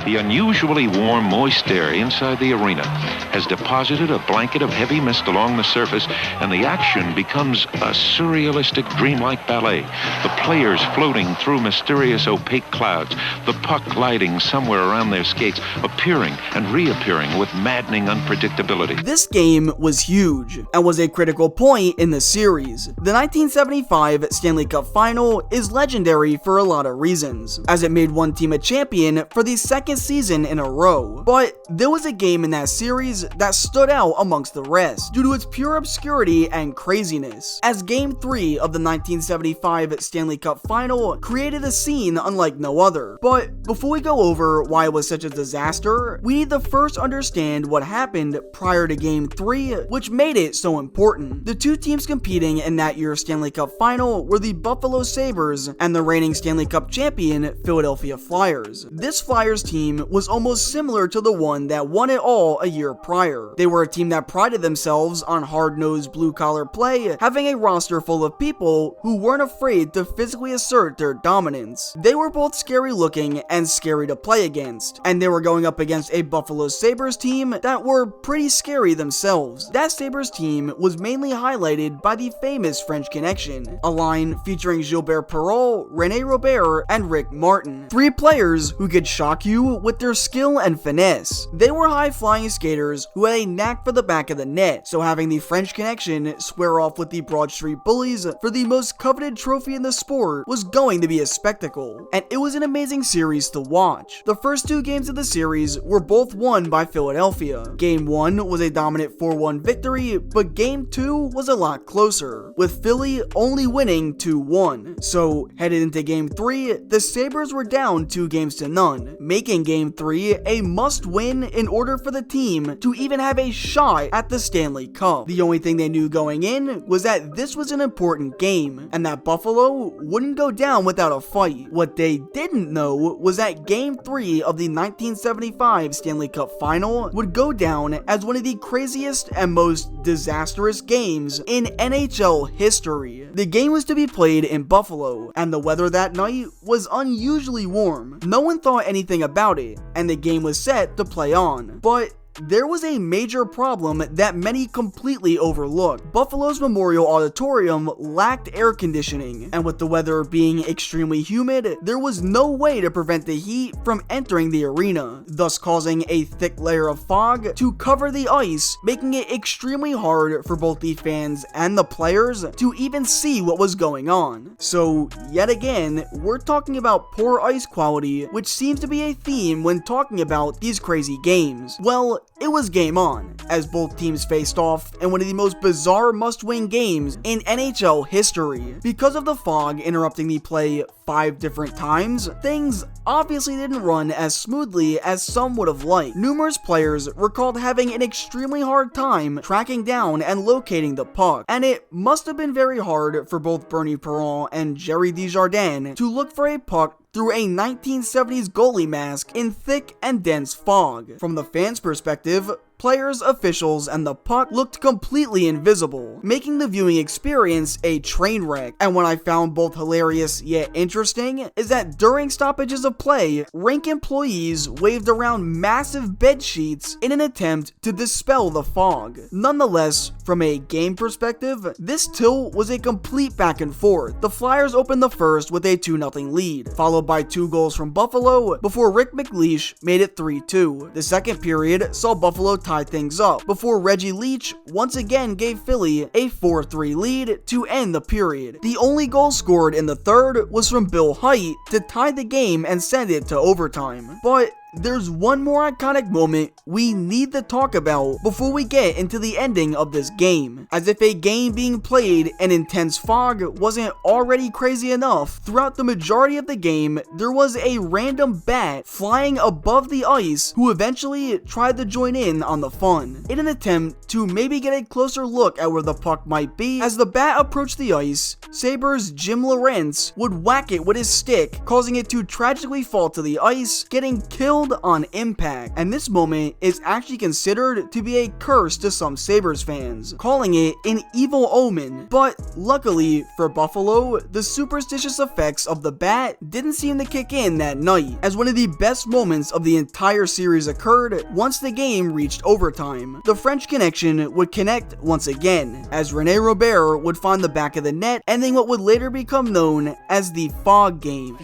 The unusually warm, moist air inside the arena has deposited a blanket of heavy mist along the surface, and the action becomes a surrealistic, dreamlike ballet. The players floating through mysterious, opaque clouds, the puck gliding somewhere around their skates, appearing and reappearing with maddening unpredictability. This game was huge and was a critical point in the series. The 1975 Stanley Cup Final is legendary for a lot of reasons, as it made one team a champion for the second season in a row. But there was a game in that series that stood out amongst the rest due to its pure obscurity and craziness, as Game 3 of the 1975 Stanley Cup Final created a scene unlike no other. But before we go over why it was such a disaster, we need to first understand what happened prior to Game 3, which made it so important. The two teams competing in that year's Stanley Cup Final were the Buffalo Sabres and the reigning Stanley Cup champion Philadelphia Flyers. This Flyers team was almost similar to the one that won it all a year prior. They were a team that prided themselves on hard-nosed blue-collar play, having a roster full of people who weren't afraid to physically assert their dominance. They were both scary looking and scary to play against, and they were going up against a Buffalo Sabres team that were pretty scary themselves. That Sabres team was mainly highlighted by the famous French Connection, a line featuring Gilbert Perrault, René Robert, and Rick Martin. Three players who could shock you with their skill and finesse. They were high-flying skaters who had a knack for the back of the net, so having the French Connection square off with the Broad Street Bullies for the most coveted trophy in the sport was going to be a spectacle, and it was an amazing series to watch. The first two games of the series were both won by Philadelphia. Game 1 was a dominant 4-1 victory, but Game 2 was a lot closer, with Philly only winning 2-1. So, headed into Game 3, the Sabres were down 2-0, making Game 3 a must-win in order for the team to even have a shot at the Stanley Cup. The only thing they knew going in was that this was an important game, and that Buffalo wouldn't go down without a fight. What they didn't know was that Game 3 of the 1975 Stanley Cup Final would go down as one of the craziest and most disastrous games in NHL history. The game was to be played in Buffalo, and the weather that night was unusually warm. No one thought anything about it, and the game was set to play on. But there was a major problem that many completely overlooked. Buffalo's Memorial Auditorium lacked air conditioning, and with the weather being extremely humid, there was no way to prevent the heat from entering the arena, thus causing a thick layer of fog to cover the ice, making it extremely hard for both the fans and the players to even see what was going on. So, yet again, we're talking about poor ice quality, which seems to be a theme when talking about these crazy games. Well, it was game on, as both teams faced off in one of the most bizarre must-win games in NHL history. Because of the fog interrupting the play 5 different times, things obviously didn't run as smoothly as some would have liked. Numerous players recalled having an extremely hard time tracking down and locating the puck, and it must have been very hard for both Bernie Perron and Jerry Desjardins to look for a puck through a 1970s goalie mask in thick and dense fog. From the fans' perspective, players, officials, and the puck looked completely invisible, making the viewing experience a train wreck. And what I found both hilarious yet interesting is that during stoppages of play, rink employees waved around massive bed sheets in an attempt to dispel the fog. Nonetheless, from a game perspective, this tilt was a complete back and forth. The Flyers opened the first with a 2-0 lead, followed by 2 goals from Buffalo before Rick McLeish made it 3-2. The second period saw Buffalo tie things up before Reggie Leach once again gave Philly a 4-3 lead to end the period. The only goal scored in the third was from Bill Hite to tie the game and send it to overtime. But there's one more iconic moment we need to talk about before we get into the ending of this game. As if a game being played in intense fog wasn't already crazy enough, throughout the majority of the game, there was a random bat flying above the ice who eventually tried to join in on the fun, in an attempt to maybe get a closer look at where the puck might be. As the bat approached the ice, Sabres' Jim Lorentz would whack it with his stick, causing it to tragically fall to the ice, getting killed killed on impact, and this moment is actually considered to be a curse to some Sabres fans, calling it an evil omen. But luckily for Buffalo, the superstitious effects of the bat didn't seem to kick in that night, as one of the best moments of the entire series occurred once the game reached overtime. The French Connection would connect once again, as Rene Robert would find the back of the net, ending what would later become known as the Fog Game.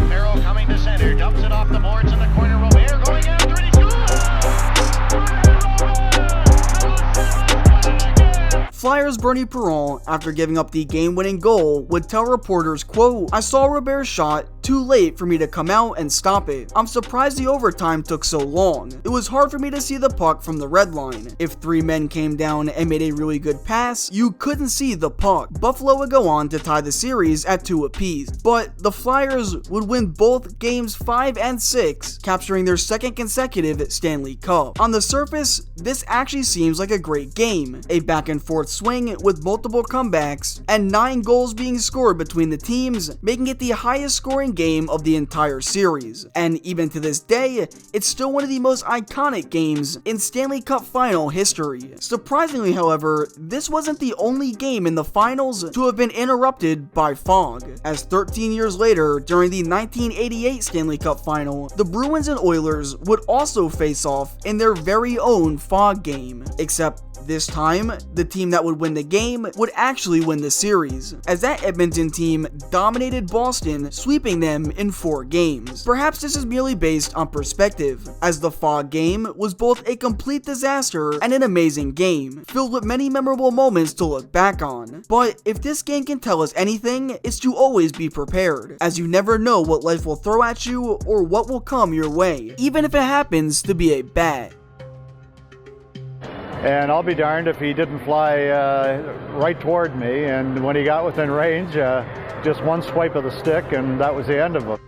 Perro coming to center, dumps it off the boards in the corner. Robert going after it, he scores! Flyers' Bernie Perron, after giving up the game-winning goal, would tell reporters, quote, "I saw Robert's shot too late for me to come out and stop it. I'm surprised the overtime took so long. It was hard for me to see the puck from the red line. If 3 men came down and made a really good pass, you couldn't see the puck." Buffalo would go on to tie the series at 2 apiece, but the Flyers would win both games 5 and 6, capturing their second consecutive Stanley Cup. On the surface, this actually seems like a great game, a back and forth swing with multiple comebacks and 9 goals being scored between the teams, making it the highest scoring game of the entire series. And even to this day, it's still one of the most iconic games in Stanley Cup final history. Surprisingly, however, this wasn't the only game in the finals to have been interrupted by fog, as 13 years later, during the 1988 Stanley Cup final, the Bruins and Oilers would also face off in their very own fog game, except this time, the team that would win the game would actually win the series, as that Edmonton team dominated Boston, sweeping them in 4 games. Perhaps this is merely based on perspective, as the Fog game was both a complete disaster and an amazing game, filled with many memorable moments to look back on. But if this game can tell us anything, it's to always be prepared, as you never know what life will throw at you or what will come your way, even if it happens to be a bat. And I'll be darned if he didn't fly right toward me, and when he got within range, just one swipe of the stick, and that was the end of it.